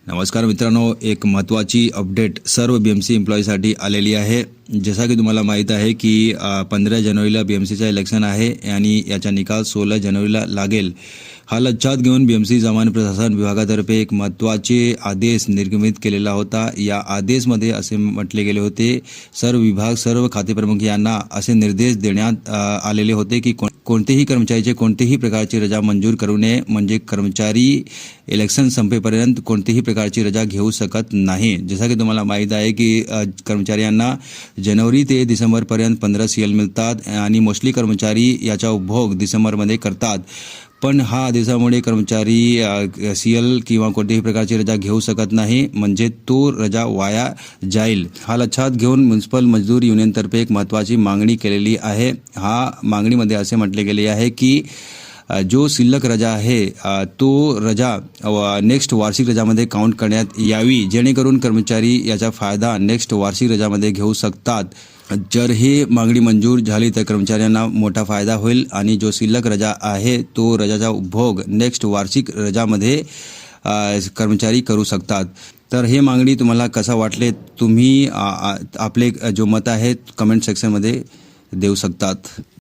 नमस्कार मित्रांनो, एक महत्त्वाची अपडेट सर्व BMC एम्प्लॉईसाठी आलेली आहे। जसा की तुम्हाला माहीत आहे की 15 जानेवारीला BMCचा इलेक्शन आहे आणि याचा निकाल 16 जानेवारीला लागेल। हा लक्षात घेऊन BMC सामान्य प्रशासन विभागातर्फे एक महत्त्वाचे आदेश निर्गमित केलेला होता। या आदेशमध्ये असे म्हटले गेले होते, सर्व विभाग सर्व खाते प्रमुख यांना असे निर्देश देण्यात आलेले होते की कोणतेही कर्मचारीचे कोणतेही प्रकारची रजा मंजूर करू नये, म्हणजे कर्मचारी इलेक्शन संपेपर्यंत कोणतेही प्रकारची रजा घेऊ शकत नाही। जसा की तुम्हाला माहीत आहे की कर्मचाऱ्यांना जानेवारी ते डिसेंबरपर्यंत 15 CL मिळतात आणि मोस्टली कर्मचारी याचा उपभोग डिसेंबरमध्ये करतात। पण हा आदेशामुळे कर्मचारी CL किंवा कोणत्याही प्रकारची रजा घेऊ शकत नाही, म्हणजे तो रजा वाया जाईल। हा लक्षात घेऊन म्युनिसिपल मजदूर युनियनतर्फे एक महत्त्वाची मागणी केलेली आहे। हा मागणीमध्ये असे म्हटले गेले आहे की जो शिल्लक रजा आहे तो रजा नेक्स्ट वार्षिक रजामध्ये काउंट करण्यात यावी, जेणेकरून कर्मचारी याचा फायदा नेक्स्ट वार्षिक रजामध्ये घेऊ शकतात। जर ही मागणी मंजूर झाली तर कर्मचाऱ्यांना मोठा फायदा होईल आणि जो शिल्लक रजा आहे तो रजाचा उपभोग नेक्स्ट वार्षिक रजामध्ये कर्मचारी करू शकतात। तर हे मागणी तुम्हाला कसा वाटले, तुम्ही आपले जो मत आहे कमेंट सेक्शनमध्ये देऊ शकतात।